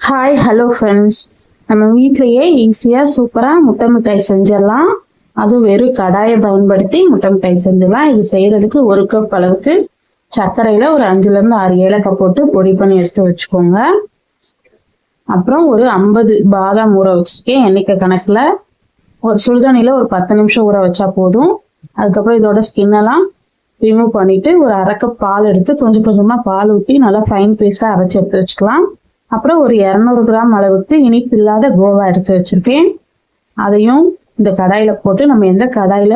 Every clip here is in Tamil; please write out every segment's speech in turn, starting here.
ஹாய் ஹலோ ஃப்ரெண்ட்ஸ், நம்ம வீட்லேயே ஈஸியாக சூப்பராக முட்டை மிட்டாய் செஞ்சிடலாம். அதுவும் வெறும் கடாயை பயன்படுத்தி முட்டை மிட்டாய் செஞ்சிடலாம். இது செய்கிறதுக்கு 1 கப் அளவுக்கு சர்க்கரையில் ஒரு 5லேருந்து 6 ஏலக்காய் போட்டு பொடி பண்ணி எடுத்து வச்சுக்கோங்க. அப்புறம் ஒரு 50 பாதாம் ஊற வச்சுருக்கேன். எண்ணிக்கை கணக்கில் ஒரு சுடுதண்ணியில் ஒரு 10 நிமிஷம் ஊற வச்சா போதும். அதுக்கப்புறம் இதோட ஸ்கின்னெல்லாம் ரிமூவ் பண்ணிவிட்டு ஒரு 1/2 கப் பால் எடுத்து கொஞ்சம் கொஞ்சமாக பால் ஊற்றி நல்லா ஃபைன் பேஸ்ட்டாக அரைச்சி எடுத்து வச்சுக்கலாம். அப்புறம் ஒரு 200 கிராம் அளவுக்கு இனிப்பு இல்லாத கோவா எடுத்து வச்சிருக்கேன். அதையும் இந்த கடாயில் போட்டு நம்ம எந்த கடாயில்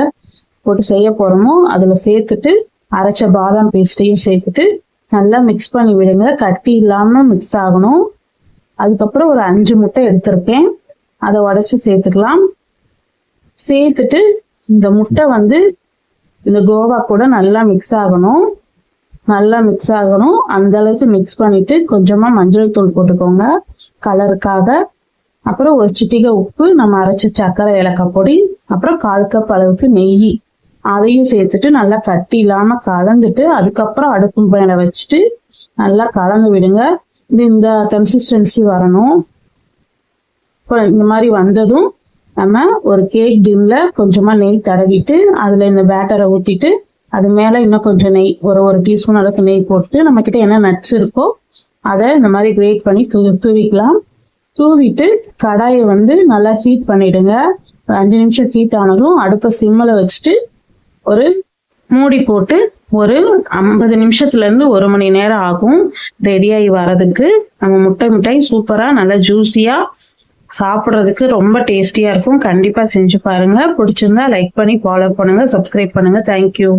போட்டு செய்ய போகிறோமோ அதில் சேர்த்துட்டு அரைச்ச பாதாம் பேஸ்ட்டையும் சேர்த்துட்டு நல்லா மிக்ஸ் பண்ணி விடுங்க. கட்டி இல்லாமல் மிக்ஸ் ஆகணும். அதுக்கப்புறம் ஒரு 5 முட்டை எடுத்திருக்கேன். அதை உடச்சி சேர்த்துக்கலாம். சேர்த்துட்டு இந்த முட்டை இந்த கோவா கூட நல்லா மிக்ஸ் ஆகணும். அந்த அளவுக்கு மிக்ஸ் பண்ணிட்டு கொஞ்சமாக மஞ்சள் தூள் போட்டுக்கோங்க கலருக்காக. அப்புறம் ஒரு சிட்டிகை உப்பு, நம்ம அரைச்ச சர்க்கரை ஏலக்காய் பொடி, அப்புறம் 1/4 கப் அளவுக்கு நெய், அதையும் சேர்த்துட்டு நல்லா கட்டி இல்லாமல் கலந்துட்டு அதுக்கப்புறம் அடுப்பு மேலே வச்சுட்டு நல்லா கலந்து விடுங்க. இந்த கன்சிஸ்டன்சி வரணும். இப்போ இந்த மாதிரி வந்ததும் நம்ம ஒரு கேக் டின்ல கொஞ்சமாக நெய் தடவிட்டு அதில் இந்த பேட்டரை ஊற்றிட்டு அது மேலே இன்னும் கொஞ்சம் நெய், ஒரு டீஸ்பூன் அளவுக்கு நெய் போட்டு நம்மக்கிட்ட என்ன நட்ஸ் இருக்கோ அதை இந்த மாதிரி கிரேட் பண்ணி தூவிக்கலாம். தூவிட்டு கடாயை நல்லா ஹீட் பண்ணிவிடுங்க. ஒரு 5 நிமிஷம் ஹீட் ஆனதும் அடுப்பை சிம்மில் வச்சுட்டு ஒரு மூடி போட்டு ஒரு 50 நிமிஷத்துலேருந்து 1 மணி நேரம் ஆகும் ரெடியாகி வரதுக்கு. நம்ம முட்டை மிட்டாய் சூப்பராக நல்லா ஜூஸியாக சாப்பிட்றதுக்கு ரொம்ப டேஸ்டியாக இருக்கும். கண்டிப்பாக செஞ்சு பாருங்கள். பிடிச்சிருந்தா லைக் பண்ணி ஃபாலோ பண்ணுங்கள், சப்ஸ்கிரைப் பண்ணுங்கள். தேங்க்யூ.